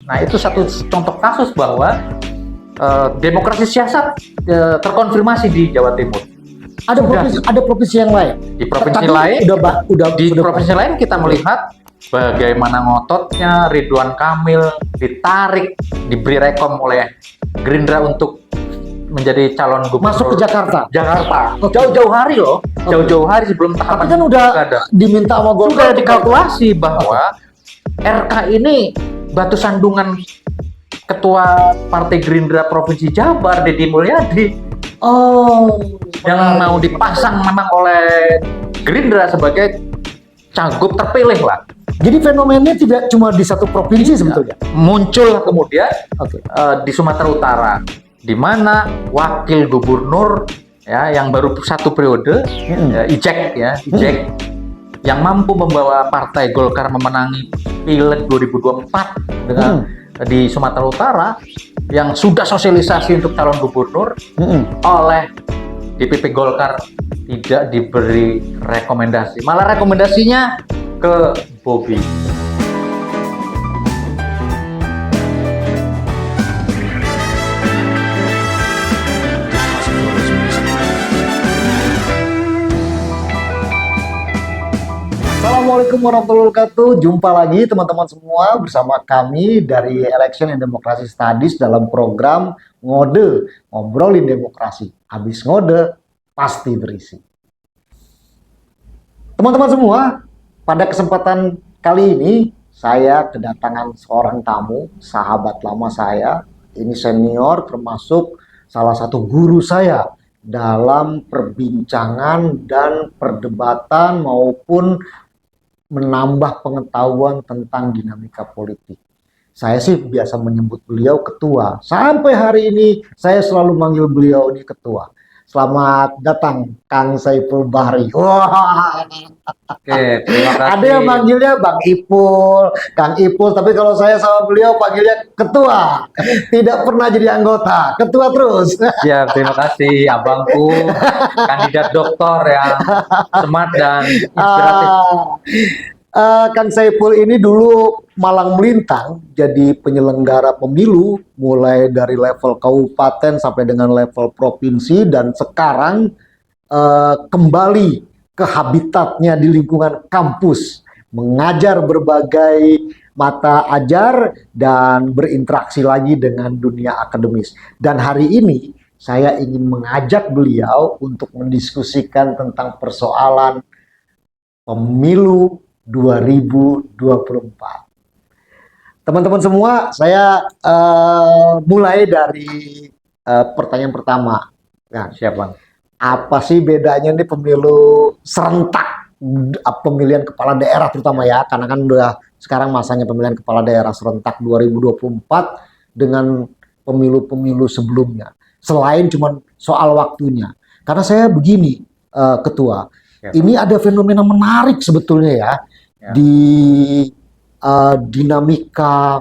Nah, itu satu contoh kasus bahwa demokrasi siasat terkonfirmasi di Jawa Timur. Ada provinsi yang lain. Di provinsi Tadi lain, di udah provinsi lain kita melihat bagaimana ngototnya Ridwan Kamil ditarik, diberi rekom oleh Gerindra untuk menjadi calon gubernur masuk ke Jakarta. Okay. Jauh-jauh hari loh, jauh-jauh hari sebelum tahapan. Tapi kan udah diminta sama Golkar. Sudah dikalkulasi bahwa RK ini batu sandungan Ketua Partai Gerindra Provinsi Jabar, Deddy Mulyadi. Yang mau dipasang memang oleh Gerindra sebagai cagup terpilih lah. Jadi fenomenanya tidak cuma di satu provinsi sebetulnya. Muncul kemudian di Sumatera Utara, di mana wakil gubernur ya yang baru satu periode, Ijek yang mampu membawa Partai Golkar memenangi Pileg 2024 dengan di Sumatera Utara, yang sudah sosialisasi untuk calon gubernur oleh DPP Golkar tidak diberi rekomendasi, malah rekomendasinya ke Bobi. Assalamualaikum warahmatullahi wabarakatuh. Jumpa lagi teman-teman semua bersama kami dari Election and Democracy Studies dalam program Ngode, Ngobrolin Demokrasi. Habis ngode, pasti berisi. Teman-teman semua, pada kesempatan kali ini saya kedatangan seorang tamu, sahabat lama saya. Ini senior, termasuk salah satu guru saya dalam perbincangan dan perdebatan maupun menambah pengetahuan tentang dinamika politik. Saya sih biasa menyebut beliau ketua. Sampai hari ini saya selalu manggil beliau ini ketua. Selamat datang Kang Saiful Bahri. Wah. Oke, terima kasih. Ada yang manggilnya Bang Ipul, Kang Ipul, tapi kalau saya sama beliau panggilnya ketua. Tidak pernah jadi anggota, ketua terus. Siap, terima kasih abangku, kandidat doktor yang smart dan inspiratif. Kang Saiful ini dulu malang melintang jadi penyelenggara pemilu mulai dari level kabupaten sampai dengan level provinsi, dan sekarang kembali ke habitatnya di lingkungan kampus, mengajar berbagai mata ajar dan berinteraksi lagi dengan dunia akademis. Dan hari ini saya ingin mengajak beliau untuk mendiskusikan tentang persoalan pemilu 2024. Teman-teman semua, saya mulai dari pertanyaan pertama. Nah, Siap, Bang. apa sih bedanya nih pemilu serentak, pemilihan kepala daerah terutama ya, karena kan udah sekarang masanya pemilihan kepala daerah serentak 2024 dengan pemilu-pemilu sebelumnya, selain cuma soal waktunya. Karena saya begini, Ketua, ini ada fenomena menarik sebetulnya ya. Di dinamika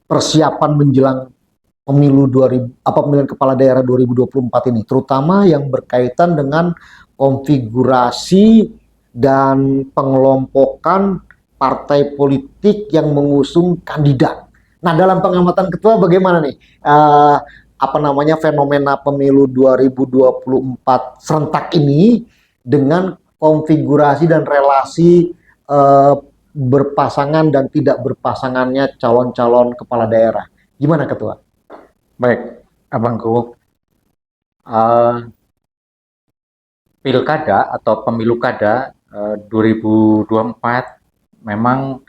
persiapan menjelang pemilihan kepala daerah 2024 ini, terutama yang berkaitan dengan konfigurasi dan pengelompokan partai politik yang mengusung kandidat. Nah, dalam pengamatan Ketua bagaimana nih fenomena pemilu 2024 serentak ini dengan konfigurasi dan relasi berpasangan dan tidak berpasangannya calon-calon kepala daerah. Gimana Ketua? Baik, abangku. Pilkada atau pemilu kada 2024 memang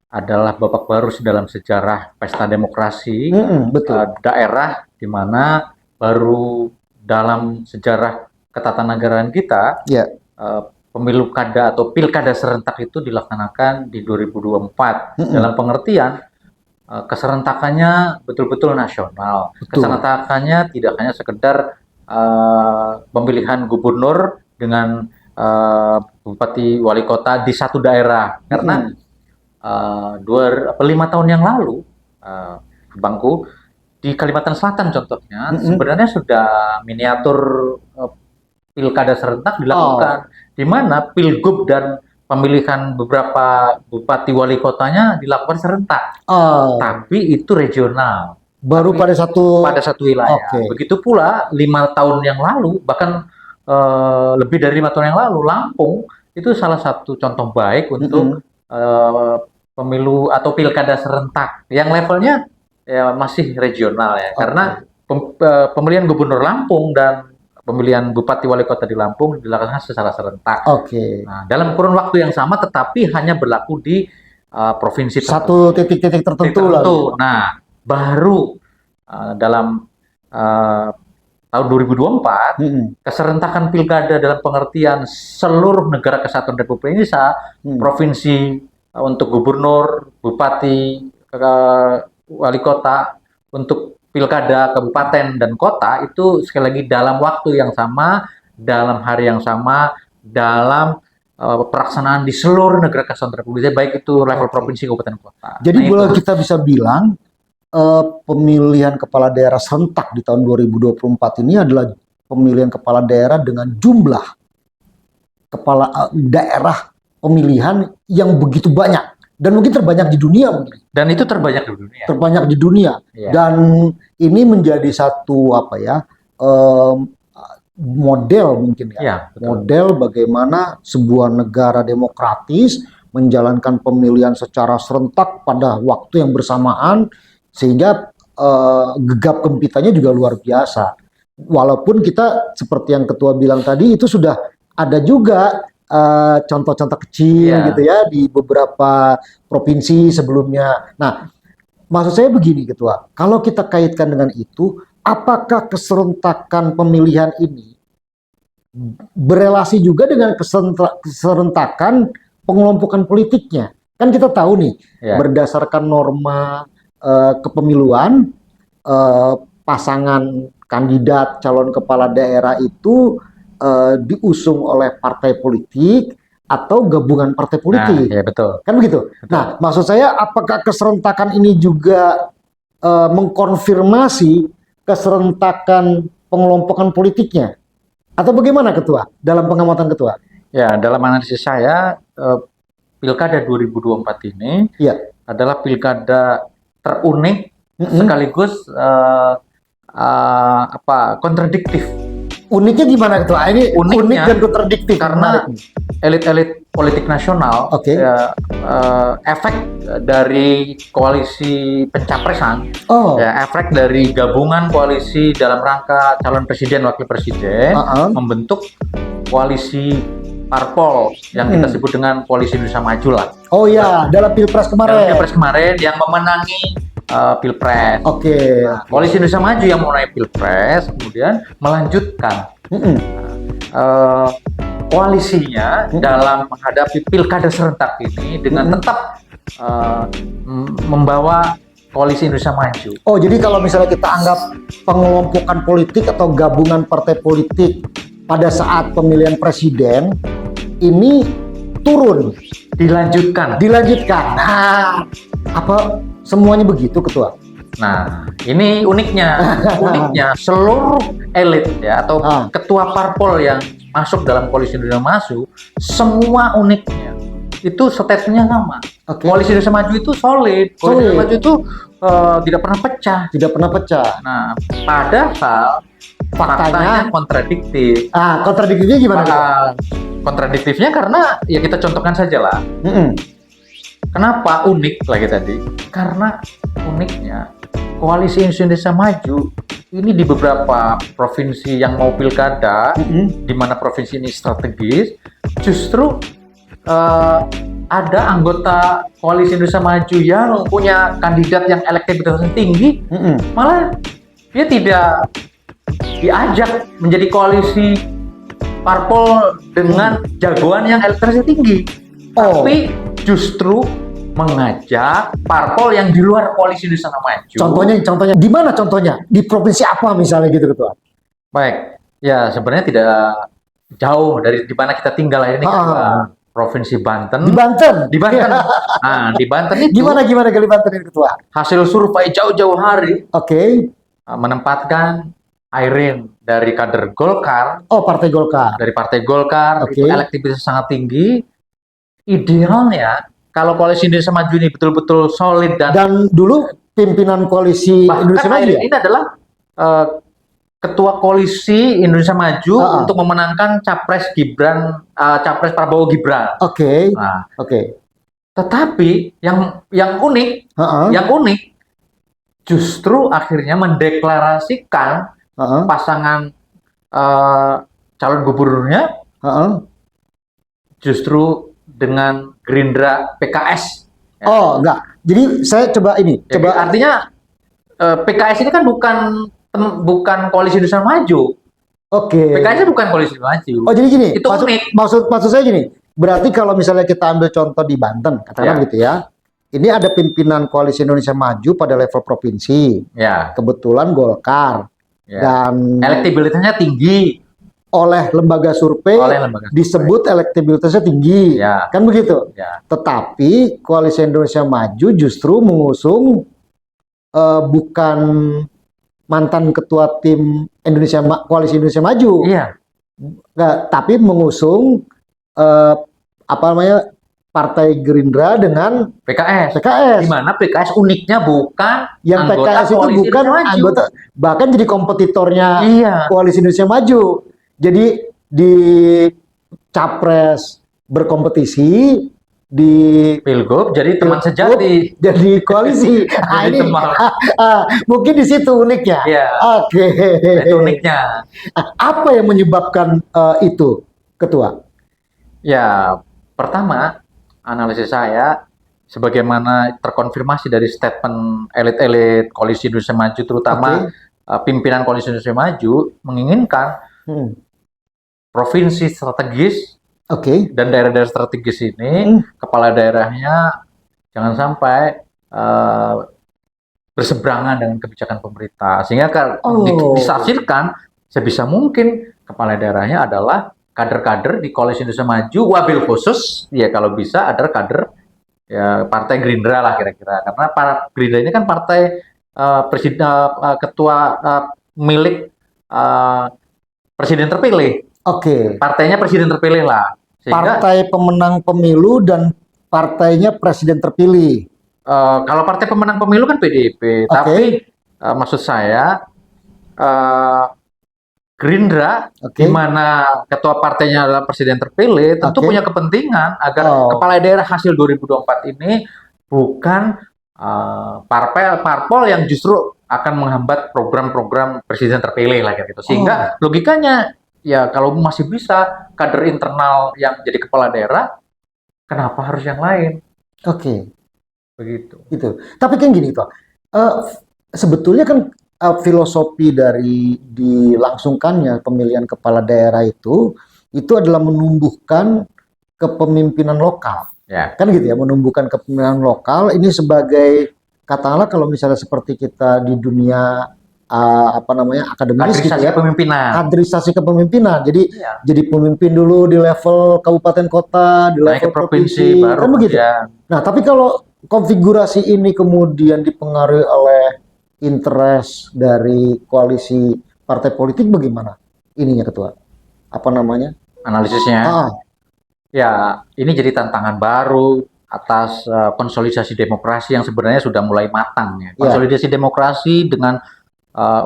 adalah babak baru dalam sejarah pesta demokrasi. Betul. Daerah di mana baru dalam sejarah ketatanegaraan kita, pemilu kada atau pilkada serentak itu dilaksanakan di 2024 dalam pengertian keserentakannya betul-betul nasional. Keserentakannya tidak hanya sekedar pemilihan gubernur dengan bupati wali kota di satu daerah, karena 5 tahun yang lalu, Bangku, di Kalimantan Selatan contohnya, sebenarnya sudah miniatur pilkada serentak dilakukan, di mana pilgub dan pemilihan beberapa bupati wali kotanya dilakukan serentak, Oh, tapi itu regional baru pada pada satu wilayah. Oke. Begitu pula 5 tahun yang lalu, bahkan lebih dari 5 tahun yang lalu, Lampung itu salah satu contoh baik untuk pemilu atau pilkada serentak yang levelnya ya masih regional ya, karena pemilihan gubernur Lampung dan pemilian bupati wali kota di Lampung dilakukan secara serentak. Oke. Nah, dalam kurun waktu yang sama, tetapi hanya berlaku di provinsi Satu titik-titik tertentu lah. Nah, baru dalam uh, tahun 2024, keserentakan pilkada dalam pengertian seluruh negara kesatuan Republik Indonesia, provinsi untuk gubernur, bupati, wali kota, untuk pilkada kabupaten dan kota itu sekali lagi dalam waktu yang sama, dalam hari yang sama, dalam pelaksanaan di seluruh negara kesatuan Republik Indonesia, baik itu level provinsi, kabupaten, kota. Jadi boleh kita bisa bilang pemilihan kepala daerah serentak di tahun 2024 ini adalah pemilihan kepala daerah dengan jumlah kepala daerah pemilihan yang begitu banyak dan mungkin terbanyak di dunia mungkin. Dan itu terbanyak di dunia. Terbanyak di dunia. Yeah. Dan ini menjadi satu apa ya model mungkin ya. Yeah, model bagaimana sebuah negara demokratis menjalankan pemilihan secara serentak pada waktu yang bersamaan, sehingga gegap gempitanya juga luar biasa. Walaupun kita seperti yang ketua bilang tadi, itu sudah ada juga contoh-contoh kecil gitu ya di beberapa provinsi sebelumnya. Nah, maksud saya begini ketua, kalau kita kaitkan dengan itu, apakah keserentakan pemilihan ini berelasi juga dengan keserentakan pengelompokan politiknya? Kan kita tahu nih, berdasarkan norma kepemiluan, pasangan kandidat calon kepala daerah itu diusung oleh partai politik atau gabungan partai politik. Nah, ya betul. Kan begitu. Betul. Nah, maksud saya apakah keserentakan ini juga mengkonfirmasi keserentakan pengelompokan politiknya? Atau bagaimana ketua dalam pengamatan ketua? Ya, dalam analisis saya pilkada 2024 ini adalah pilkada terunik sekaligus kontradiktif. Uniknya gimana ketua? Ini unik dan kontradiktif karena elit-elit politik nasional efek dari koalisi pencapresan, efek dari gabungan koalisi dalam rangka calon presiden wakil presiden membentuk koalisi parpol yang kita sebut dengan koalisi Indonesia Maju lah. Oh ya, dalam pilpres kemarin. Dalam pilpres kemarin yang memenangi pilpres. Koalisi Indonesia Maju yang memenangi pilpres kemudian melanjutkan koalisinya dalam menghadapi pilkada serentak ini dengan tetap membawa koalisi Indonesia Maju. Oh, jadi kalau misalnya kita anggap pengelompokan politik atau gabungan partai politik pada saat pemilihan presiden ini turun, dilanjutkan. Nah, apa semuanya begitu ketua? Nah, ini uniknya. Uniknya seluruh elit ya atau ketua parpol yang masuk dalam koalisi Indonesia Maju, semua uniknya itu statementnya sama. Koalisi Indonesia Maju itu solid. Koalisi Indonesia Maju itu tidak pernah pecah. Tidak pernah pecah. Nah, padahal faktanya kontradiktif. Kontradiktifnya gimana? Kontradiktifnya karena ya kita contohkan saja lah. Kenapa unik lagi tadi? Karena uniknya koalisi Indonesia Maju ini di beberapa provinsi yang mau pilkada, di mana provinsi ini strategis, justru ada anggota koalisi Indonesia Maju yang punya kandidat yang elektabilitasnya tinggi, malah dia tidak diajak menjadi koalisi parpol dengan jagoan yang elektabilitasnya tinggi, tapi justru mengajak parpol yang di luar koalisi Indonesia Maju. Contohnya di mana contohnya? Di provinsi apa misalnya gitu ketua? Baik, ya sebenarnya tidak jauh dari di mana kita tinggal ini provinsi Banten. Di Banten. Nah, di Banten itu gimana kali Banten ini ketua? Hasil survei jauh-jauh hari. Menempatkan Airin dari kader Golkar. Partai Golkar. Dari Partai Golkar itu elektabilitas sangat tinggi. idealnya kalau koalisi Indonesia Maju ini betul-betul solid Dan dulu pimpinan koalisi Indonesia bahkan Maju ya? ini adalah eh, ketua koalisi Indonesia Maju Ah, untuk memenangkan capres capres Prabowo Gibran. oke, Nah, oke. tetapi yang unik, Heeh, yang unik justru akhirnya mendeklarasikan heeh, pasangan eh, calon gubernurnya heeh. justru dengan Gerindra PKS. Ya. Oh, enggak. Jadi saya coba ini, Jadi coba. artinya PKS ini kan bukan koalisi Indonesia Maju. Oke. PKS bukan koalisi Maju. Oh, jadi gini, Itu maksud unik. maksud maksud saya gini. Berarti kalau misalnya kita ambil contoh di Banten, katakanlah Ya, begitu ya. Ini ada pimpinan koalisi Indonesia Maju pada level provinsi. ya, Kebetulan Golkar ya. dan Elektabilitasnya tinggi oleh lembaga survei oleh lembaga survei. disebut elektabilitasnya tinggi. Ya. Kan begitu. Ya. Tetapi koalisi Indonesia Maju justru mengusung bukan mantan ketua tim koalisi Indonesia Maju. Iya. Nggak, tapi mengusung eh, apa namanya Partai Gerindra dengan PKS. PKS. Di mana PKS uniknya bukan Yang anggota PKS itu koalisi bukan Indonesia Maju. anggota, bahkan jadi kompetitornya Iya. koalisi Indonesia Maju. Jadi di capres berkompetisi, di Pilgub jadi teman Pilgub sejati. jadi koalisi. Nah, Jadi ini teman. mungkin di situ uniknya. Iya. Oke. Itu uniknya. Apa yang menyebabkan itu, Ketua? Ya, pertama analisis saya sebagaimana terkonfirmasi dari statement elit-elit koalisi Indonesia Maju, terutama pimpinan koalisi Indonesia Maju menginginkan provinsi strategis dan daerah-daerah strategis ini kepala daerahnya jangan sampai berseberangan dengan kebijakan pemerintah, sehingga disasirkan sebisa mungkin kepala daerahnya adalah kader-kader di koalisi Indonesia Maju, wabil khusus ya kalau bisa ada kader ya partai Gerindra lah kira-kira, karena para Gerindra ini kan partai presiden ketua milik presiden terpilih. Partainya presiden terpilih lah. Sehingga, partai pemenang pemilu dan partainya presiden terpilih. Kalau partai pemenang pemilu kan PDIP, tapi maksud saya Gerindra, di mana ketua partainya adalah presiden terpilih, tentu punya kepentingan agar kepala daerah hasil 2024 ini bukan parpol yang justru akan menghambat program-program presiden terpilih lah gitu. Sehingga logikanya ya kalau masih bisa kader internal yang jadi kepala daerah, kenapa harus yang lain? Begitu. Gitu. Tapi kan gini Pak, sebetulnya kan filosofi dari dilangsungkannya pemilihan kepala daerah itu adalah menumbuhkan kepemimpinan lokal. Kan gitu ya, menumbuhkan kepemimpinan lokal ini sebagai katakanlah kalau misalnya seperti kita di dunia apa namanya akademis gitu ya, kaderisasi kepemimpinan. Jadi jadi pemimpin dulu di level kabupaten kota, di level provinsi, baru kan begitu. Nah, tapi kalau konfigurasi ini kemudian dipengaruhi oleh interest dari koalisi partai politik, bagaimana ininya Ketua? Apa namanya? Analisisnya? Ya, ini jadi tantangan baru atas konsolidasi demokrasi yang sebenarnya sudah mulai matang ya. Konsolidasi demokrasi dengan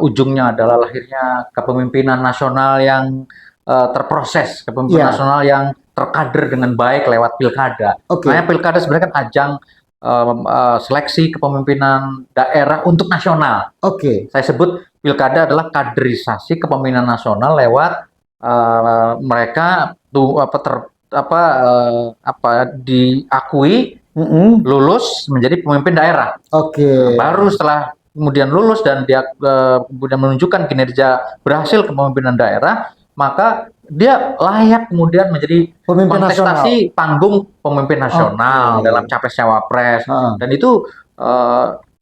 ujungnya adalah lahirnya kepemimpinan nasional yang terproses, kepemimpinan nasional yang terkader dengan baik lewat pilkada. Makanya pilkada sebenarnya kan ajang seleksi kepemimpinan daerah untuk nasional. Saya sebut pilkada adalah kaderisasi kepemimpinan nasional lewat mereka diakui lulus menjadi pemimpin daerah. Baru setelah kemudian lulus dan dia kemudian menunjukkan kinerja berhasil kepemimpinan daerah, maka dia layak kemudian menjadi kontestasi panggung pemimpin nasional dalam capres cawapres. Dan itu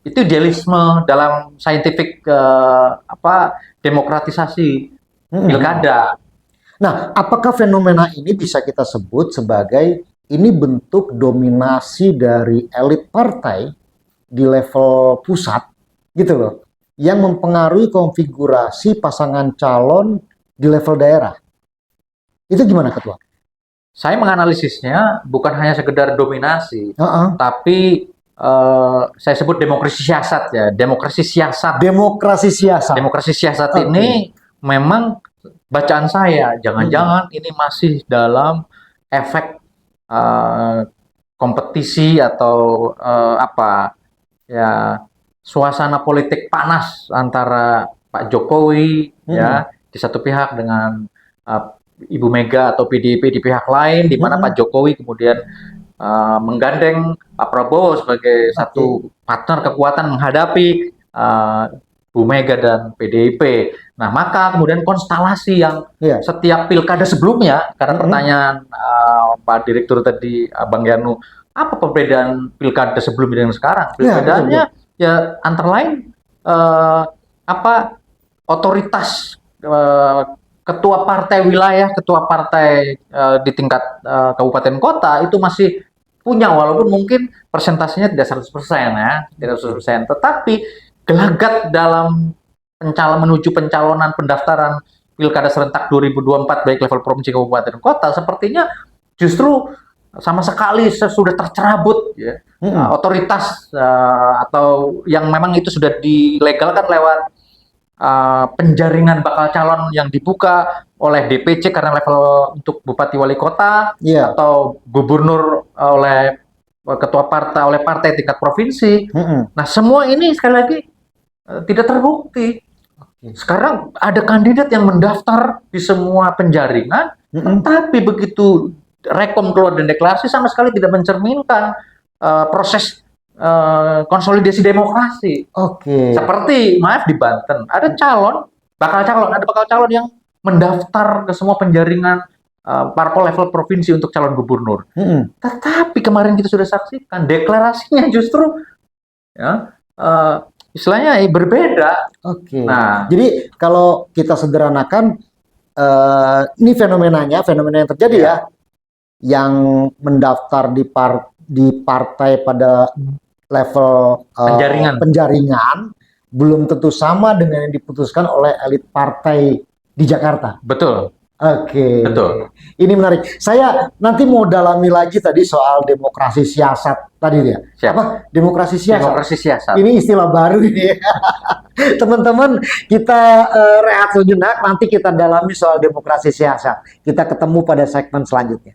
idealisme dalam scientific demokratisasi pilkada. Nah, apakah fenomena ini bisa kita sebut sebagai ini bentuk dominasi dari elit partai di level pusat gitu loh, yang mempengaruhi konfigurasi pasangan calon di level daerah? Itu gimana Ketua? saya menganalisisnya bukan hanya sekedar dominasi, Heeh. tapi saya sebut demokrasi siasat ya, demokrasi siasat. Demokrasi siasat. Demokrasi siasat Oke. ini memang bacaan saya, jangan-jangan ini masih dalam efek kompetisi atau apa ya, suasana politik panas antara Pak Jokowi ya di satu pihak dengan Ibu Mega atau PDIP di pihak lain, di mana Pak Jokowi kemudian menggandeng Pak Prabowo sebagai satu partner kekuatan menghadapi Bu Mega dan PDIP. Nah, maka kemudian konstelasi yang setiap pilkada sebelumnya, karena pertanyaan Pak Direktur tadi, Bang Yanu, apa perbedaan pilkada sebelumnya dengan sekarang? Pilkadanya ya antara lain apa otoritas ketua partai wilayah, ketua partai di tingkat kabupaten kota itu masih punya, walaupun mungkin persentasenya tidak 100% ya, tidak 100%, tetapi gelagat dalam menuju pencalonan pendaftaran pilkada serentak 2024 baik level provinsi, kabupaten, kota sepertinya justru sama sekali sudah tercerabut ya. Otoritas atau yang memang itu sudah dilegalkan lewat penjaringan bakal calon yang dibuka oleh DPC karena level untuk bupati wali kota atau gubernur oleh ketua partai, oleh partai tingkat provinsi. Nah, semua ini sekali lagi tidak terbukti. Sekarang ada kandidat yang mendaftar di semua penjaringan, tetapi begitu rekom keluar dan deklarasi sama sekali tidak mencerminkan proses konsolidasi demokrasi. Seperti maaf di Banten ada bakal calon yang mendaftar ke semua penjaringan parpol level provinsi untuk calon gubernur. Tetapi kemarin kita sudah saksikan deklarasinya justru ya istilahnya berbeda. Nah, jadi kalau kita sederhanakan ini fenomena yang terjadi ya, yang mendaftar di partai pada level penjaringan belum tentu sama dengan yang diputuskan oleh elit partai di Jakarta. Betul. Betul. Ini menarik. Saya nanti mau dalami lagi tadi soal demokrasi siasat tadi ya. Apa? Demokrasi siasat. Demokrasi siasat. Ini istilah baru ini. Teman-teman, kita rehat sejenak, nanti kita dalami soal demokrasi siasat. Kita ketemu pada segmen selanjutnya.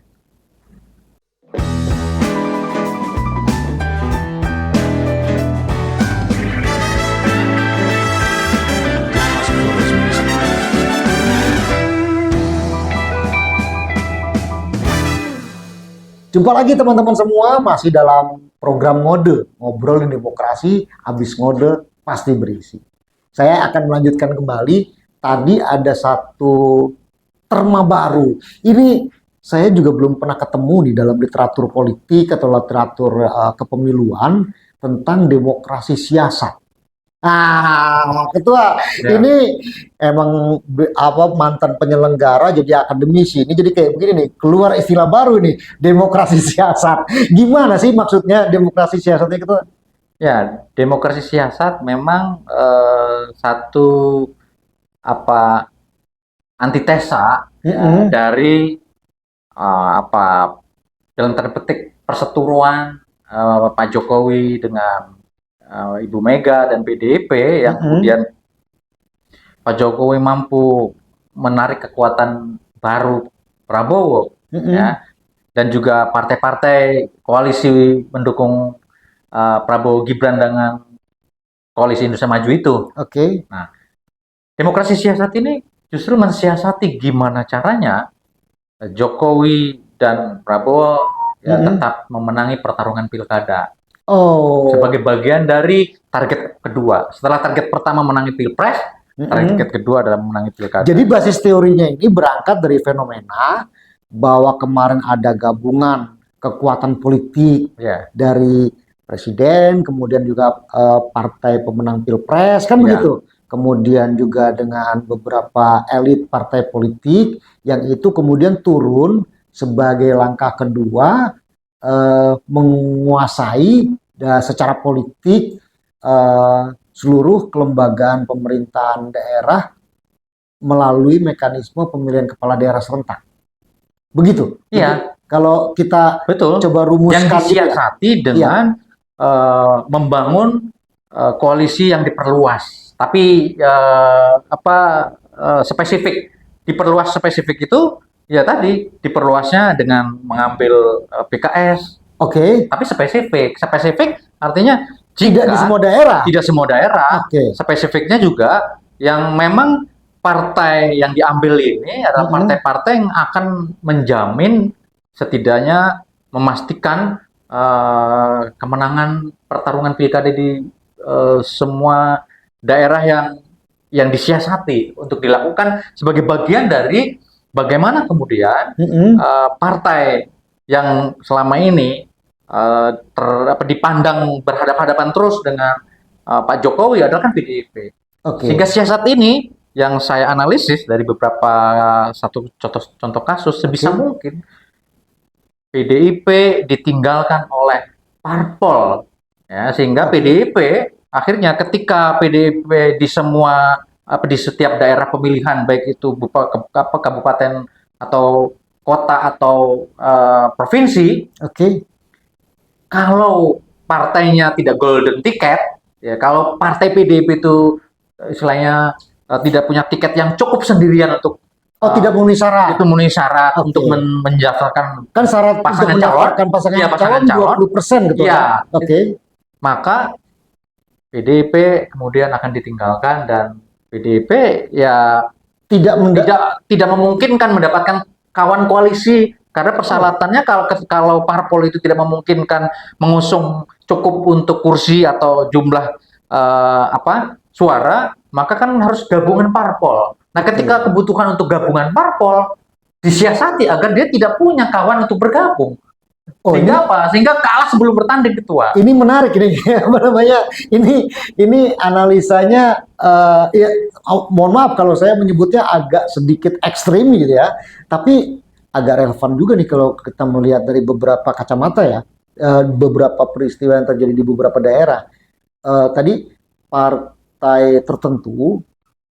Jumpa lagi teman-teman semua, masih dalam program Ngode, ngobrolin demokrasi, habis ngode pasti berisi. Saya akan melanjutkan kembali, tadi ada satu terma baru. Ini saya juga belum pernah ketemu di dalam literatur politik atau literatur kepemiluan tentang demokrasi siasat. Ketua, ini emang mantan penyelenggara jadi akademisi. Ini jadi kayak begini nih, keluar istilah baru nih, demokrasi siasat. Gimana sih maksudnya demokrasi siasatnya, Ketua? Ya, demokrasi siasat memang satu antitesa dari dalam tanda petik perseteruan Pak Jokowi dengan Ibu Mega dan PDIP yang kemudian Pak Jokowi mampu menarik kekuatan baru Prabowo ya, dan juga partai-partai koalisi mendukung Prabowo Gibran dengan koalisi Indonesia Maju itu. Nah, demokrasi siasat ini justru mensiasati gimana caranya Jokowi dan Prabowo tetap memenangi pertarungan pilkada. Sebagai bagian dari target kedua. Setelah target pertama menangi pilpres, target kedua adalah menangi pilkada. Jadi basis teorinya ini berangkat dari fenomena bahwa kemarin ada gabungan kekuatan politik dari presiden, kemudian juga partai pemenang pilpres, kan begitu. Kemudian juga dengan beberapa elit partai politik yang itu kemudian turun sebagai langkah kedua menguasai secara politik seluruh kelembagaan pemerintahan daerah melalui mekanisme pemilihan kepala daerah serentak. Begitu? Iya, Kalau kita Betul. coba Yang rumuskan gitu ya. disiasati dengan membangun koalisi yang diperluas. Tapi spesifik, diperluas spesifik itu ya tadi diperluasnya dengan mengambil PKS. Oke. Tapi spesifik. Spesifik artinya Tidak di semua daerah. tidak semua daerah. Oke. Spesifiknya juga yang memang partai yang diambil ini adalah partai-partai yang akan menjamin setidaknya memastikan kemenangan pertarungan pilkada di semua daerah yang disiasati untuk dilakukan sebagai bagian dari bagaimana kemudian partai yang selama ini dipandang berhadapan-hadapan terus dengan Pak Jokowi adalah kan PDIP. Sehingga siasat ini yang saya analisis dari beberapa contoh kasus sebisa mungkin PDIP ditinggalkan oleh parpol, ya, sehingga PDIP akhirnya ketika PDIP di semua di setiap daerah pemilihan baik itu kabupaten atau kota atau provinsi, kalau partainya tidak golden ticket, ya kalau partai PDIP itu istilahnya tidak punya tiket yang cukup sendirian untuk tidak memenuhi syarat. Itu memenuhi syarat untuk mendaftarkan kan syarat pasangan calon 20% gitu ya. kan. Maka PDIP kemudian akan ditinggalkan dan PDIP ya tidak memungkinkan mendapatkan kawan koalisi karena persyaratannya kalau parpol itu tidak memungkinkan mengusung cukup untuk kursi atau jumlah suara, maka kan harus gabungan parpol. Nah, ketika kebutuhan untuk gabungan parpol disiasati agar dia tidak punya kawan untuk bergabung. Sehingga apa? Sehingga kalah sebelum bertanding ketua. Ini menarik ini apa namanya? Ini analisanya ya mohon maaf kalau saya menyebutnya agak sedikit ekstrim gitu ya. Tapi agak relevan juga nih kalau kita melihat dari beberapa kacamata ya. Beberapa peristiwa yang terjadi di beberapa daerah. Tadi partai tertentu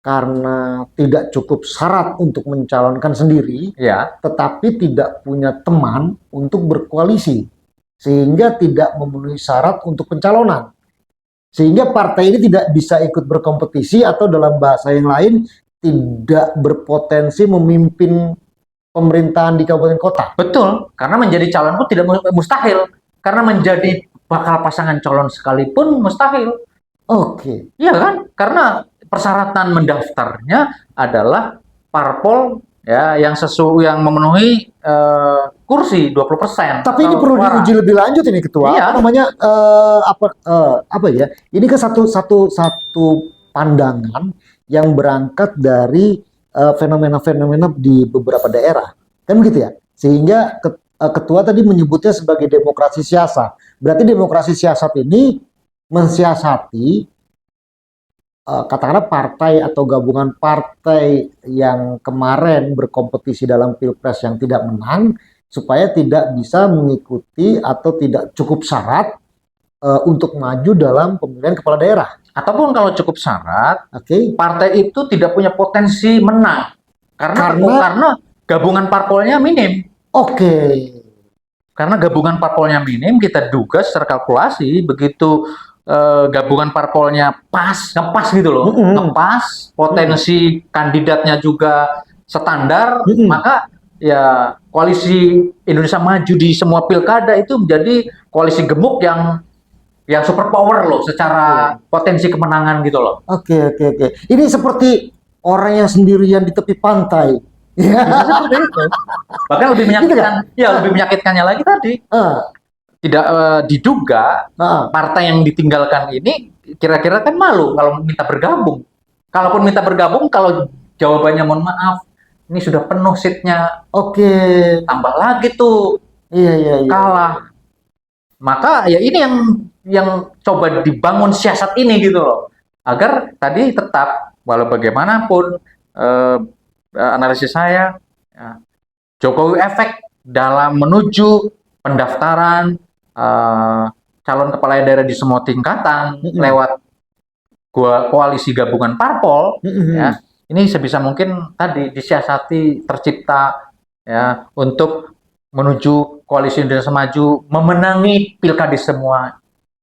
karena tidak cukup syarat untuk mencalonkan sendiri, tetapi tidak punya teman untuk berkoalisi, sehingga tidak memenuhi syarat untuk pencalonan. Sehingga partai ini tidak bisa ikut berkompetisi atau dalam bahasa yang lain, tidak berpotensi memimpin pemerintahan di kabupaten kota. Betul, karena menjadi calon pun tidak mustahil. Karena menjadi bakal pasangan calon sekalipun mustahil. Iya kan? Karena persyaratan mendaftarnya adalah parpol ya yang memenuhi kursi 20%. Tapi ini perlu diuji lebih lanjut ini ketua. Apa namanya apa ya? Ini kan satu pandangan yang berangkat dari fenomena-fenomena di beberapa daerah. Kan begitu ya? Sehingga ketua tadi menyebutnya sebagai demokrasi siasat. Berarti demokrasi siasat ini mensiasati katakanlah partai atau gabungan partai yang kemarin berkompetisi dalam pilpres yang tidak menang supaya tidak bisa mengikuti atau tidak cukup syarat untuk maju dalam pemilihan kepala daerah. Ataupun kalau cukup syarat, partai itu tidak punya potensi menang karena gabungan parpolnya minim. Karena gabungan parpolnya minim, kita duga secara kalkulasi begitu gabungan parpolnya ngepas gitu loh, ngepas, potensi kandidatnya juga standar, maka ya koalisi Indonesia Maju di semua pilkada itu menjadi koalisi gemuk yang super power loh secara potensi kemenangan gitu loh. Ini seperti orang yang sendirian di tepi pantai. Seperti itu. Bahkan lebih menyakitkan, lebih menyakitkannya lagi tadi. Tidak diduga partai yang ditinggalkan ini kira-kira kan malu kalau minta bergabung. Kalaupun minta bergabung, kalau jawabannya mohon maaf, ini sudah penuh seatnya. Tambah lagi tuh. Kalah. Maka ya ini yang coba dibangun siasat ini gitu loh. Agar tadi tetap walau bagaimanapun analisis saya Jokowi efek dalam menuju pendaftaran calon kepala daerah di semua tingkatan lewat koalisi gabungan parpol, ya ini sebisa mungkin tadi disiasati tercipta ya untuk menuju koalisi Indonesia Maju memenangi pilkada semua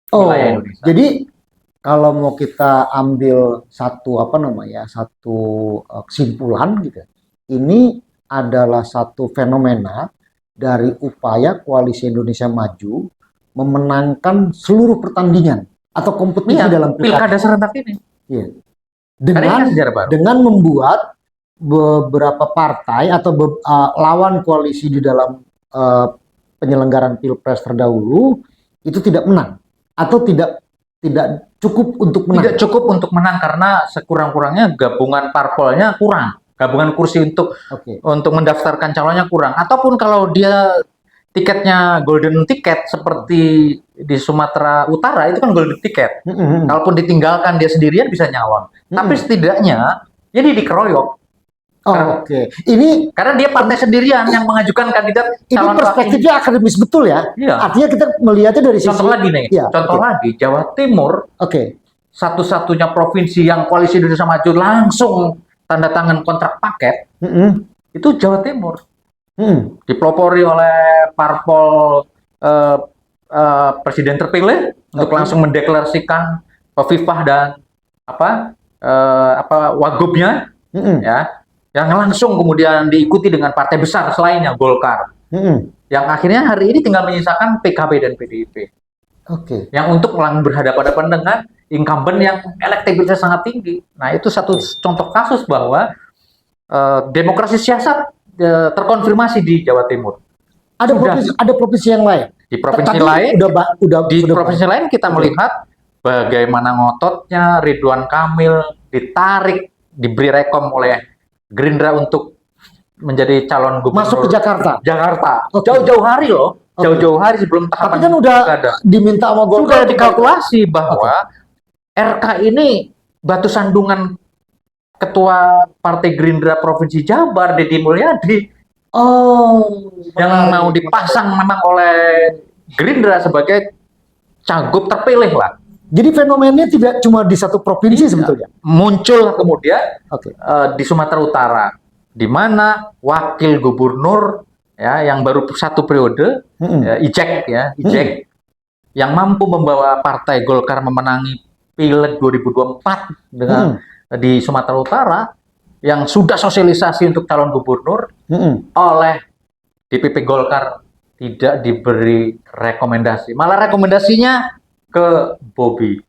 Oh, wilayah Indonesia. jadi kalau mau kita ambil satu kesimpulan gitu, ini adalah satu fenomena dari upaya koalisi Indonesia Maju memenangkan seluruh pertandingan atau kompetisi Iya, dalam pilkada serentak ini. Iya. Karena ini kan Dengan sejarah baru. dengan membuat beberapa partai atau lawan koalisi di dalam penyelenggaraan pilpres terdahulu itu tidak menang atau tidak cukup untuk menang. Tidak cukup untuk menang karena sekurang-kurangnya gabungan parpolnya kurang, gabungan kursi untuk Oke. mendaftarkan calonnya kurang. Ataupun kalau dia tiketnya golden ticket seperti di Sumatera Utara itu kan golden ticket. Kalaupun ditinggalkan dia sendirian bisa nyalon. Tapi setidaknya jadi dikeroyok. Oh, oke. Ini Karena dia partai sendirian yang mengajukan kandidat ini calon perspektifnya akademis betul ya. Iya. Artinya kita melihatnya dari sisi Contoh lagi nih, Ya, contoh oke. lagi Jawa Timur Oke. satu-satunya provinsi yang koalisi Indonesia Maju langsung tanda tangan kontrak paket itu Jawa Timur. Dipelopori oleh parpol presiden terpilih untuk langsung mendeklarasikan Hovifah dan wagubnya ya, yang langsung kemudian diikuti dengan partai besar selainnya Golkar. Yang akhirnya hari ini tinggal menyisakan PKB dan PDIP. Oke. Yang untuk berhadapan-hadapan dengan incumbent yang elektabilitasnya sangat tinggi. Nah, itu satu contoh kasus bahwa demokrasi siasat terkonfirmasi di Jawa Timur. Ada provinsi yang lain. Di provinsi Tapi lain, di sudah provinsi lain kita melihat bagaimana ngototnya Ridwan Kamil ditarik, diberi rekom oleh Gerindra untuk menjadi calon gubernur masuk ke Jakarta. Oke. Jauh-jauh hari loh. Jauh-jauh hari sebelum tahapan Tapi kan udah pilkada. diminta sama Golkar. Sudah dikalkulasi bahwa RK ini batu sandungan Ketua Partai Gerindra Provinsi Jabar, Deddy Mulyadi, yang mau dipasang memang oleh Gerindra sebagai cagup terpilih lah. Jadi fenomenanya tidak cuma di satu provinsi sebetulnya. Muncul kemudian Oke. di Sumatera Utara, di mana wakil gubernur ya yang baru satu periode, Ijek, yang mampu membawa Partai Golkar memenangi Pileg 2024 dengan di Sumatera Utara, yang sudah sosialisasi untuk calon gubernur oleh DPP Golkar tidak diberi rekomendasi, malah rekomendasinya ke Bobi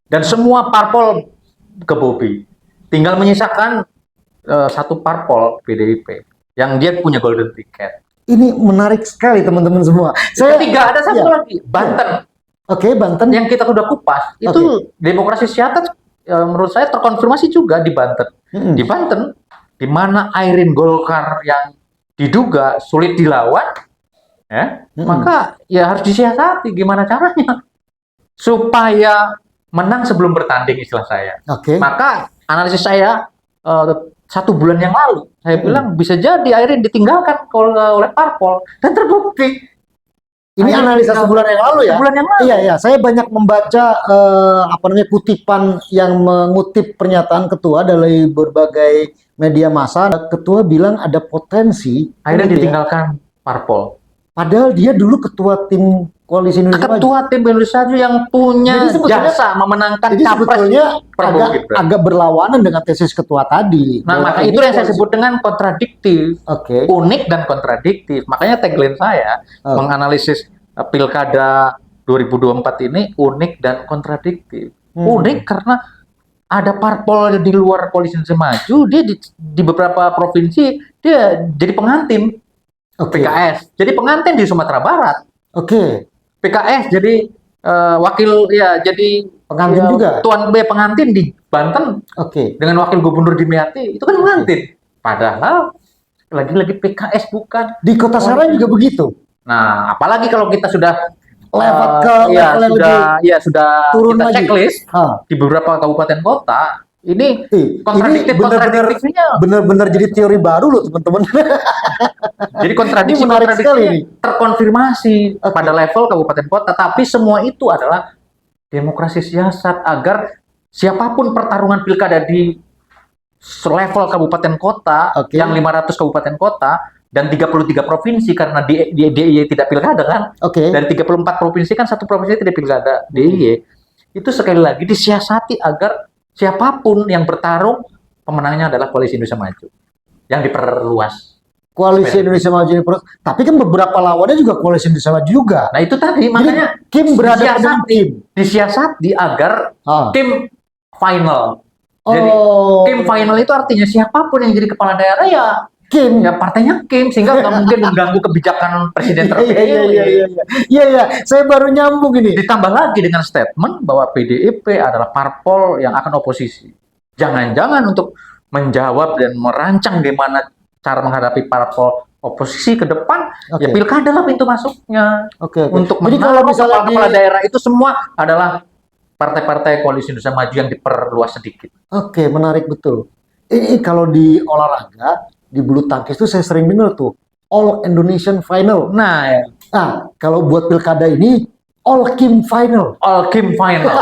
dan semua parpol ke Bobi, tinggal menyisakan satu parpol PDIP yang dia punya golden ticket. Ini menarik sekali teman-teman semua. Ketiga ada satu lagi, Banten. Oke, Banten yang kita sudah kupas itu demokrasi siasat menurut saya terkonfirmasi juga di Banten. Di Banten, di mana Airin Golkar yang diduga sulit dilawan, ya, maka ya harus disiasati gimana caranya supaya menang sebelum bertanding, istilah saya. Maka analisis saya 1 bulan yang lalu saya bilang bisa jadi Airin ditinggalkan oleh parpol dan terbukti. Ini analisa sebulan yang lalu ya. Sebulan yang lalu. Iya, saya banyak membaca kutipan yang mengutip pernyataan ketua dari berbagai media massa. Ketua bilang ada potensi Airin ditinggalkan parpol. Padahal dia dulu ketua tim koalisi Indonesia Maju. Ketua tim Indonesia Maju yang punya jasa memenangkan capres. Agak berlawanan dengan tesis ketua tadi. Nah, maka itu yang saya sebut dengan kontradiktif. Unik dan kontradiktif. Makanya tagline saya menganalisis pilkada 2024 ini unik dan kontradiktif. Unik karena ada parpol di luar koalisi Indonesia Maju, dia di beberapa provinsi dia jadi pengantin. PKS jadi pengantin di Sumatera Barat. PKS jadi wakil jadi pengantin juga. Tuan B pengantin di Banten. Dengan wakil gubernur Dimyati itu kan pengantin. Padahal lagi-lagi PKS bukan. Di Kota Serang juga begitu. Nah, apalagi kalau kita sudah lewat ke level yang sudah turun kita lagi. Checklist di beberapa kabupaten kota. Ini kontradiktif-kontradiktifnya benar-benar jadi teori baru loh teman-teman. Jadi kontradiksi terkonfirmasi pada level kabupaten kota, tapi semua itu adalah demokrasi siasat agar siapapun pertarungan pilkada di level kabupaten kota yang 500 kabupaten kota dan 33 provinsi karena di DIY tidak pilkada kan. Oke. Dari 34 provinsi kan satu provinsi tidak pilkada DIY. Itu sekali lagi disiasati agar siapapun yang bertarung pemenangnya adalah Koalisi Indonesia Maju yang diperluas. Koalisi Indonesia Maju ini tapi kan beberapa lawannya juga Koalisi Indonesia Maju juga. Nah itu tadi makanya Kim berada pada tim. disiasati agar tim final. Jadi Oh. Kim final itu artinya siapapun yang jadi kepala daerah ya Kim. ya partainya Kim, sehingga nggak mungkin mengganggu kebijakan presiden terpilih. Iya, saya baru nyambung ini. Ditambah lagi dengan statement bahwa PDIP adalah parpol yang akan oposisi. Jangan-jangan untuk menjawab dan merancang gimana cara menghadapi parpol oposisi ke depan, ya pilkada lah pintu masuknya. Untuk menaruh kepala daerah itu semua adalah partai-partai Koalisi Indonesia Maju yang diperluas sedikit. Oke, menarik betul. Ini kalau di olahraga, di bulu tangkis itu saya sering dengar tuh All Indonesian Final. Nah, kalau buat pilkada ini All Kim Final. All Kim Final.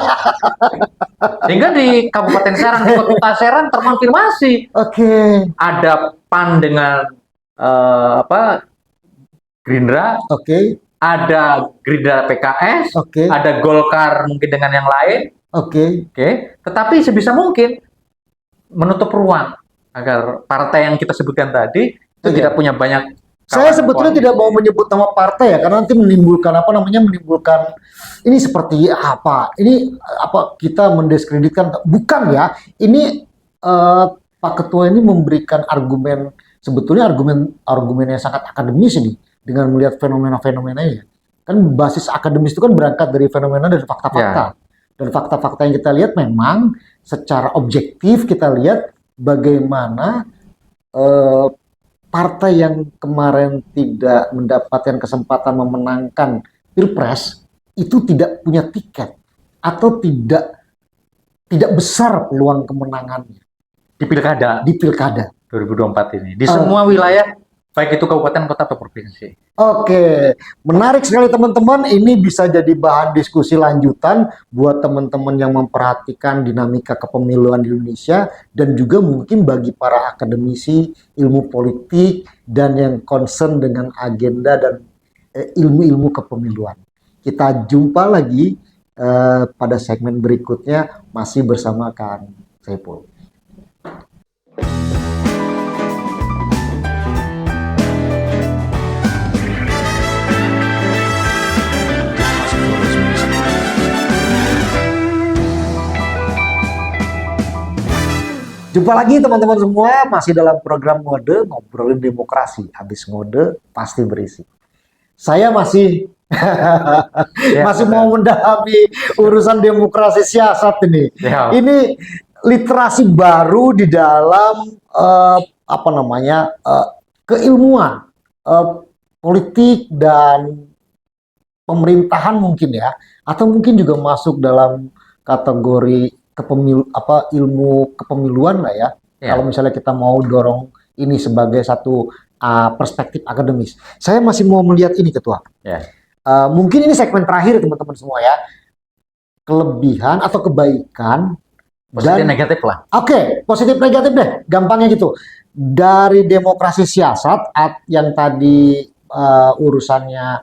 Sehingga di Kabupaten Serang, di Kota Serang terkonfirmasi. Ada PAN dengan Gerindra. Ada Gerindra PKS. Ada Golkar mungkin dengan yang lain. Tetapi sebisa mungkin menutup ruang agar partai yang kita sebutkan tadi itu tidak punya banyak. Saya sebetulnya tidak mau menyebut nama partai ya, karena nanti menimbulkan menimbulkan ini seperti apa? Ini apa kita mendiskreditkan? Bukan ya. Ini Pak Ketua ini memberikan argumen, sebetulnya argumen yang sangat akademis ini dengan melihat fenomena-fenomenanya. Kan basis akademis itu kan berangkat dari fenomena dan fakta-fakta. Dan fakta-fakta yang kita lihat memang secara objektif kita lihat bagaimana partai yang kemarin tidak mendapatkan kesempatan memenangkan Pilpres itu tidak punya tiket atau tidak besar peluang kemenangannya di pilkada 2024 ini di semua wilayah, baik itu kabupaten, kota, atau provinsi. Menarik sekali teman-teman. Ini bisa jadi bahan diskusi lanjutan buat teman-teman yang memperhatikan dinamika kepemiluan di Indonesia dan juga mungkin bagi para akademisi ilmu politik dan yang concern dengan agenda dan ilmu-ilmu kepemiluan. Kita jumpa lagi pada segmen berikutnya masih bersama Kang Saiful. Jumpa lagi teman-teman semua, masih dalam program Ngode, ngobrolin demokrasi. Habis ngode, pasti berisi. Saya masih mau mendalami urusan demokrasi siasat ini. Ini literasi baru di dalam keilmuan politik dan pemerintahan mungkin ya, atau mungkin juga masuk dalam kategori ilmu kepemiluan lah ya. Kalau misalnya kita mau dorong ini sebagai satu perspektif akademis. Saya masih mau melihat ini Ketua. Mungkin ini segmen terakhir teman-teman semua ya. Kelebihan atau kebaikan positif dan negatif lah. Positif negatif deh, gampangnya gitu. Dari demokrasi siasat yang tadi urusannya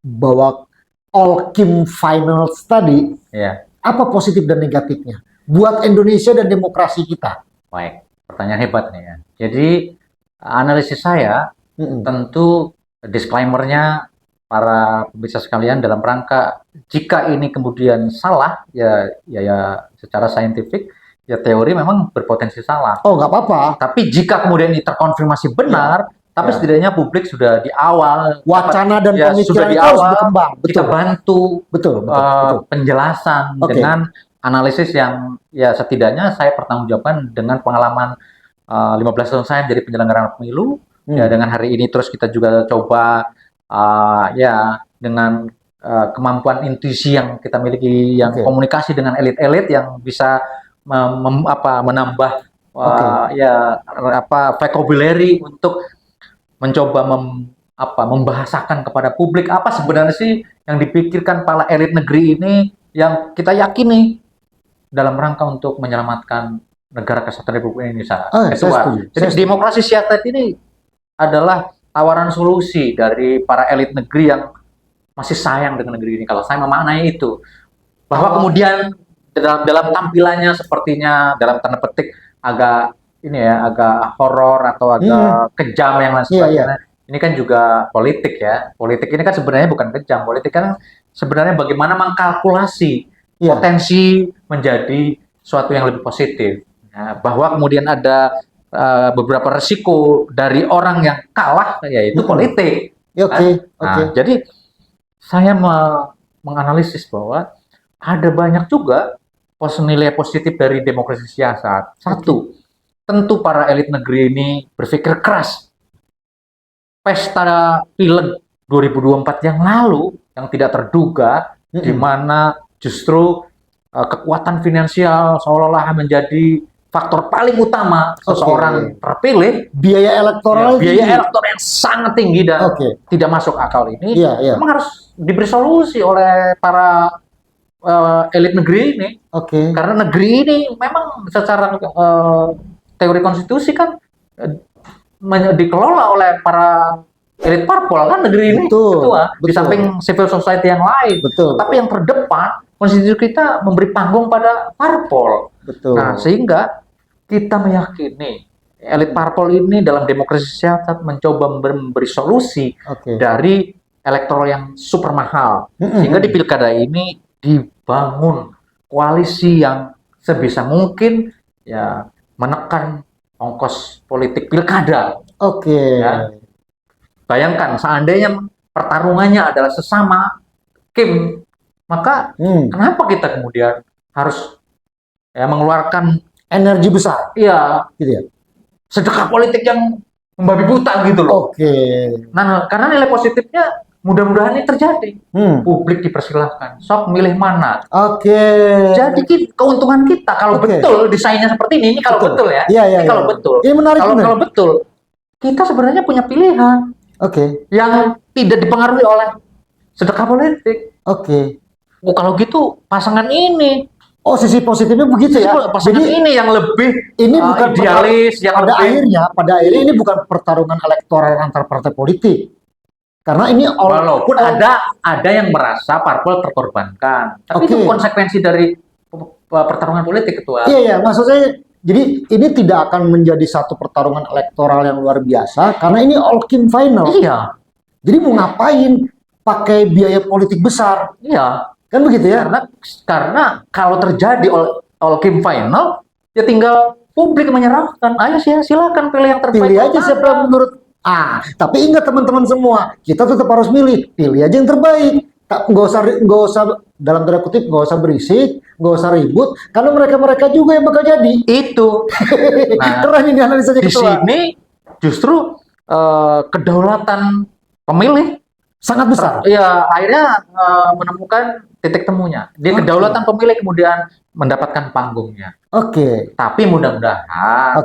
bawa All Kim Finals tadi. Apa positif dan negatifnya buat Indonesia dan demokrasi kita? Baik, pertanyaan hebat nih ya. Jadi analisis saya tentu disclaimer-nya para pemirsa sekalian dalam rangka jika ini kemudian salah ya secara saintifik ya teori memang berpotensi salah. Nggak apa-apa. Tapi jika kemudian ini terkonfirmasi benar, tapi setidaknya publik sudah di awal wacana dan pemikiran sudah di awal awal berkembang. Kita bantu betul. penjelasan dengan analisis yang ya setidaknya saya pertanggungjawabkan dengan pengalaman 15 tahun saya menjadi penyelenggara pemilu. Ya dengan hari ini terus kita juga coba dengan kemampuan intuisi yang kita miliki, yang komunikasi dengan elit-elit yang bisa menambah vocabulary untuk mencoba membahasakan kepada publik apa sebenarnya sih yang dipikirkan para elit negeri ini yang kita yakini dalam rangka untuk menyelamatkan negara kesatuan Republik Indonesia. Jadi demokrasi siasat ini adalah tawaran solusi dari para elit negeri yang masih sayang dengan negeri ini. Kalau saya memaknai itu, bahwa kemudian dalam tampilannya sepertinya dalam tanda petik agak ini ya, agak horor atau agak kejam yang lain sebagainya. Ini kan juga politik ya. Politik ini kan sebenarnya bukan kejam. Politik kan sebenarnya bagaimana mengkalkulasi potensi menjadi suatu yang lebih positif. Ya, bahwa kemudian ada beberapa resiko dari orang yang kalah, yaitu politik. Nah, jadi saya menganalisis bahwa ada banyak juga nilai positif dari demokrasi siasat. Satu, tentu para elit negeri ini berpikir keras. Pesta pileg 2024 yang lalu yang tidak terduga, di mana justru kekuatan finansial seolah-olah menjadi faktor paling utama seseorang terpilih. Biaya elektoral yang sangat tinggi dan tidak masuk akal ini memang harus diberi solusi oleh para elit negeri ini. Karena negeri ini memang secara teori konstitusi kan dikelola oleh para elit parpol kan negeri ini. Di samping civil society yang lain. Tapi yang terdepan konstitusi kita memberi panggung pada parpol. Nah, sehingga kita meyakini elit parpol ini dalam demokrasi siasat mencoba memberi solusi dari elektoral yang super mahal, sehingga di pilkada ini dibangun koalisi yang sebisa mungkin ya menekan ongkos politik pilkada. Ya. Bayangkan seandainya pertarungannya adalah sesama Kim, maka kenapa kita kemudian harus mengeluarkan energi besar? Iya, gitu ya. Sedekah politik yang membabi buta gitu loh. Nah, karena nilai positifnya mudah-mudahan ini terjadi. Publik dipersilahkan, sok milih mana. Jadi keuntungan kita kalau betul desainnya seperti ini kalau betul ya. Kalau betul. Ini menarik. Kalau betul, kita sebenarnya punya pilihan. Yang tidak dipengaruhi oleh sedekah politik. Kalau gitu pasangan ini. Sisi positifnya begitu ya. Jadi ini yang lebih bukan idealis, yang pada akhirnya ini bukan pertarungan elektoral antar partai politik. Karena ini walaupun ada yang merasa parpol terkorbankan, tapi itu konsekuensi dari pertarungan politik, Ketua. Iya, maksud saya jadi ini tidak akan menjadi satu pertarungan elektoral yang luar biasa karena ini all Kim final. Jadi mau ngapain pakai biaya politik besar? Kan begitu ya? Karena kalau terjadi all Kim final, ya tinggal publik menyerahkan. Ayo silakan pilih yang terbaik. Pilih aja siapa yang menurut. Tapi ingat teman-teman semua, kita tetap harus pilih aja yang terbaik. Nggak usah dalam tanda kutip nggak usah berisik, nggak usah ribut, karena mereka juga yang bakal jadi. Itu. Keren ini analisanya di sini justru kedaulatan pemilih sangat besar. Akhirnya menemukan titik temunya. Di kedaulatan pemilih kemudian mendapatkan panggungnya. Tapi mudah-mudahan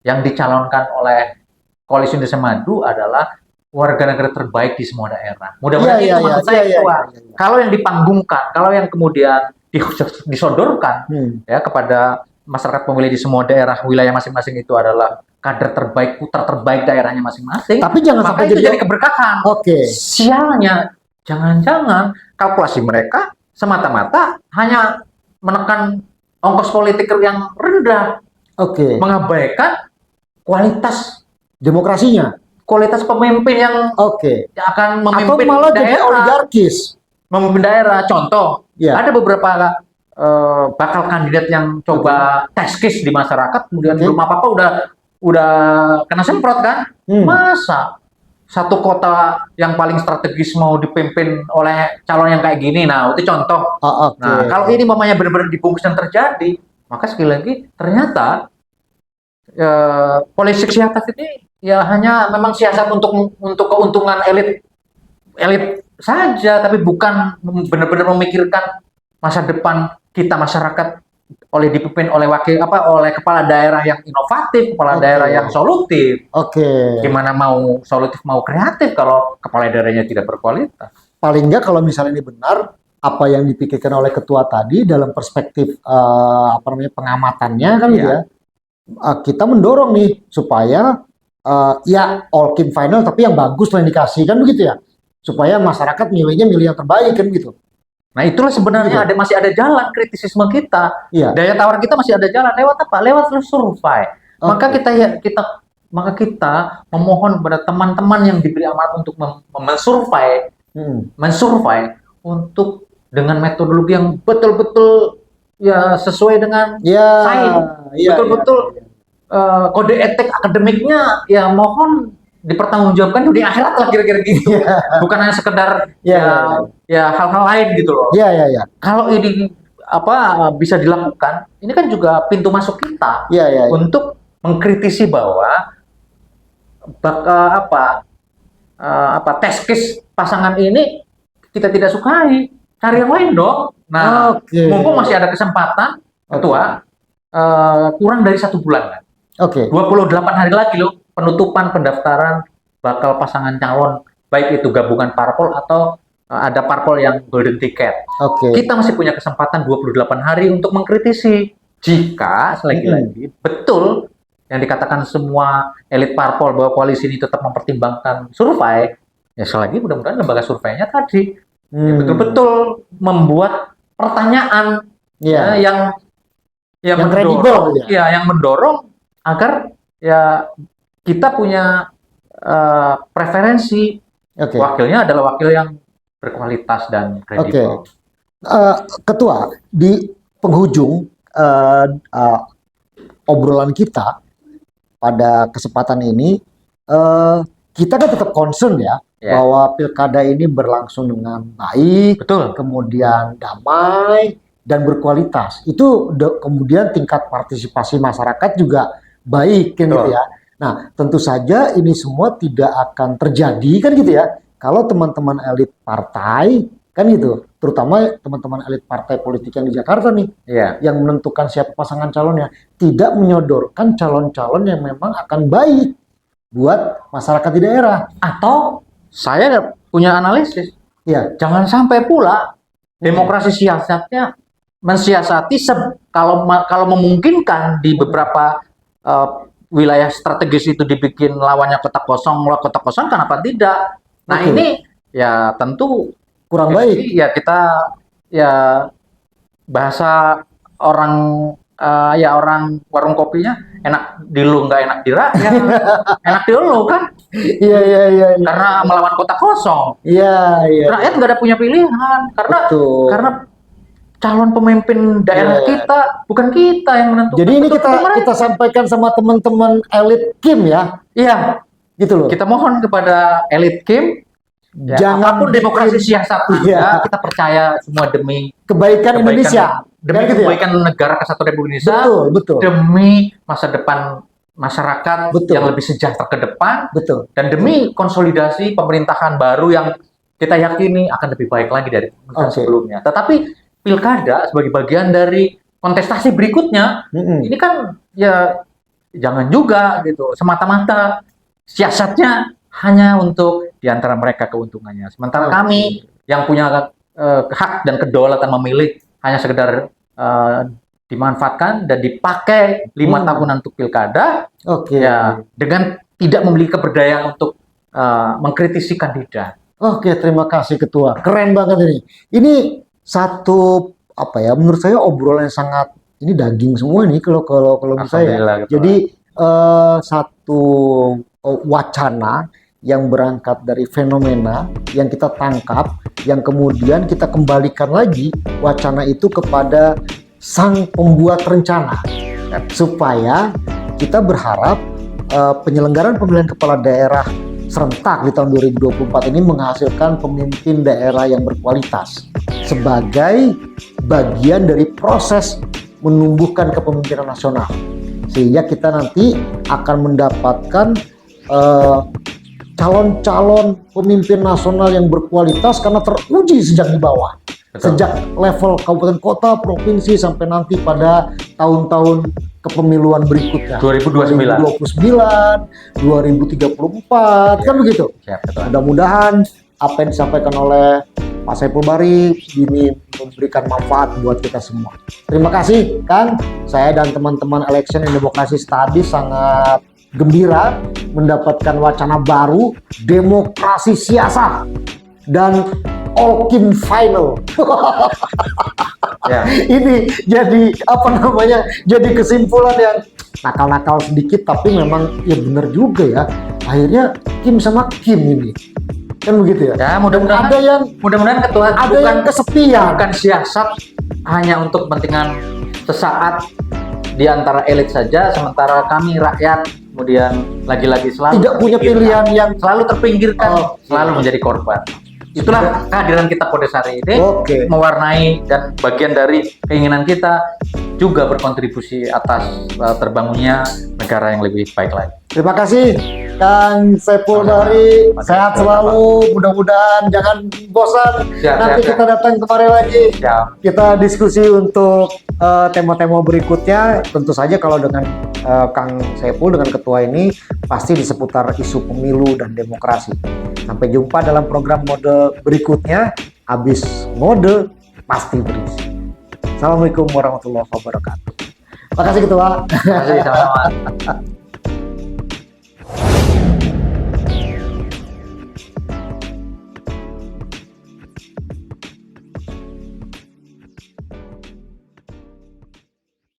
yang dicalonkan oleh Koalisi Indonesia Maju adalah warga negara terbaik di semua daerah. Mudah-mudahan itu maksud saya. Kalau yang dipanggungkan, kalau yang kemudian disodorkan ya kepada masyarakat pemilih di semua daerah wilayah masing-masing itu adalah kader terbaik, putra terbaik daerahnya masing-masing. Tapi jangan sampai itu jadi keberkahan. Sialnya, jangan-jangan kalkulasi mereka semata-mata hanya menekan ongkos politik yang rendah, mengabaikan kualitas demokrasinya, kualitas pemimpin yang akan memimpin atau malah daerah, jadi oligarkis, memimpin daerah. Contoh, ada beberapa bakal kandidat yang coba test case di masyarakat, kemudian belum apa-apa udah kena semprot kan? Masa satu kota yang paling strategis mau dipimpin oleh calon yang kayak gini? Nah, itu contoh. Nah, kalau ini mamanya benar-benar dibungkus dan terjadi, maka sekali lagi ternyata politik siasat ini ya hanya memang siasat untuk keuntungan elit saja, tapi bukan benar-benar memikirkan masa depan kita masyarakat dipimpin oleh oleh kepala daerah yang inovatif, kepala daerah yang solutif. Gimana mau solutif mau kreatif kalau kepala daerahnya tidak berkualitas? Paling nggak kalau misalnya ini benar apa yang dipikirkan oleh ketua tadi dalam perspektif pengamatannya kan gitu ya. Kita mendorong nih supaya ya all kim final tapi yang bagus lah yang dikasih kan begitu ya, supaya masyarakat milihnya milih yang terbaik kan gitu. Nah, itulah sebenarnya Gitu. masih ada jalan kritisisme kita. Iya. Daya tawar kita masih ada jalan. Lewat apa? Lewat survei. Maka Oke. kita memohon kepada teman-teman yang diberi amanat untuk mensurvei, untuk dengan metodologi yang betul-betul ya sesuai dengan Ya, sains, iya, betul-betul kode etik akademiknya ya mohon dipertanggungjawabkan di akhirat lah kira-kira gitu. Iya. Bukan hanya sekedar Iya. ya hal-hal lain gitu loh. Iya, iya, iya. Kalau ini bisa dilakukan, ini kan juga pintu masuk kita Iya, iya, iya. untuk mengkritisi bahwa test case pasangan ini kita tidak sukai, cari yang lain dong. Nah, Oke. mumpung masih ada kesempatan, ketua, kurang dari 1 bulan kan. Oke. 28 hari lagi loh penutupan pendaftaran bakal pasangan calon, baik itu gabungan parpol atau ada parpol yang golden ticket. Oke. Kita masih punya kesempatan 28 hari untuk mengkritisi. Jika lagi-lagi betul yang dikatakan semua elit parpol bahwa koalisi ini tetap mempertimbangkan survei, ya selagi mudah-mudahan lembaga surveinya tadi ya betul-betul membuat pertanyaan Iya. yang kredibel mendorong, ya. yang mendorong agar ya kita punya preferensi Oke. wakilnya adalah wakil yang berkualitas dan kredibel. Ketua, di penghujung obrolan kita pada kesempatan ini, kita kan tetap concern ya, bahwa pilkada ini berlangsung dengan baik, Betul. kemudian damai dan berkualitas. Itu kemudian tingkat partisipasi masyarakat juga baik kan gitu ya. Nah, tentu saja ini semua tidak akan terjadi kan gitu ya, kalau teman-teman elit partai kan gitu, terutama teman-teman elit partai politik yang di Jakarta nih, yang menentukan siapa pasangan calonnya, tidak menyodorkan calon-calon yang memang akan baik buat masyarakat di daerah. Atau saya punya analisis, ya jangan sampai pula demokrasi siasatnya mensiasati kalau memungkinkan di beberapa wilayah strategis itu dibikin lawannya kotak kosong, kenapa tidak? Nah, ini ya tentu kurang baik. Ya kita ya bahasa orang orang warung kopinya enak di lu nggak enak di rakyat, enak di lu kan? Iya. Karena melawan kotak kosong. Iya. Rakyat nggak ada punya pilihan karena calon pemimpin daerah kita bukan kita yang menentukan. Jadi ini kita sampaikan sama teman-teman elit Kim ya. Iya, gitu loh. Kita mohon kepada elit Kim, jangan apapun demokrasi siasat kita percaya semua demi kebaikan Indonesia, demi kebaikan negara kesatuan Republik Indonesia, betul. Demi masa depan masyarakat yang lebih sejahtera ke depan, dan demi konsolidasi pemerintahan baru yang kita yakini akan lebih baik lagi dari sebelumnya. Tetapi pilkada sebagai bagian dari kontestasi berikutnya, ini kan ya jangan juga gitu semata-mata siasatnya hanya untuk diantara mereka keuntungannya, sementara kami yang punya hak dan kedaulatan memilih hanya sekedar dimanfaatkan dan dipakai 5 tahunan untuk pilkada, ya dengan tidak memiliki keberdayaan untuk mengkritisi kandidat. Terima kasih Ketua, keren banget ini. Ini satu menurut saya obrolan yang sangat ini daging semua nih kalau menurut saya. Jadi satu wacana yang berangkat dari fenomena yang kita tangkap, yang kemudian kita kembalikan lagi wacana itu kepada sang pembuat rencana, supaya kita berharap penyelenggaraan pemilihan kepala daerah serentak di tahun 2024 ini menghasilkan pemimpin daerah yang berkualitas sebagai bagian dari proses menumbuhkan kepemimpinan nasional, sehingga kita nanti akan mendapatkan calon-calon pemimpin nasional yang berkualitas karena teruji sejak di bawah. Sejak level kabupaten kota, provinsi, sampai nanti pada tahun-tahun kepemiluan berikutnya 2029, 2034 kan begitu. Mudah-mudahan apa yang disampaikan oleh Pak Saiful Bari ini memberikan manfaat buat kita semua. Terima kasih Kang, saya dan teman-teman Election and Democracy Studies sangat gembira mendapatkan wacana baru, demokrasi siasat, dan Olkin final. Ya. Ini jadi apa namanya? Jadi kesimpulan yang nakal-nakal sedikit, tapi memang ya benar juga ya. Akhirnya Kim sama Kim ini kan begitu ya. Ya, mudah-mudahan ketua ada bukan yang kesepian. bukan siasat hanya untuk kepentingan sesaat di antara elit saja, sementara kami rakyat kemudian lagi-lagi selalu Tidak punya pilihan yang selalu terpinggirkan, Oh, selalu menjadi korban. Itulah kehadiran kita podcast hari ini, Oke. mewarnai dan bagian dari keinginan kita juga berkontribusi atas terbangunnya negara yang lebih baik lagi. Terima kasih Kang Saiful Bahri, sehat selalu, mudah-mudahan jangan bosan. Siap, Nanti siap, kita datang kemari lagi. Siap. Kita diskusi untuk tema-tema berikutnya. Tentu saja kalau dengan Kang Saiful, dengan ketua ini pasti di seputar isu pemilu dan demokrasi. Sampai jumpa dalam program mode berikutnya. Habis mode pasti berisi. Assalamualaikum warahmatullahi wabarakatuh. Terima kasih ketua. Terima kasih, sama-sama.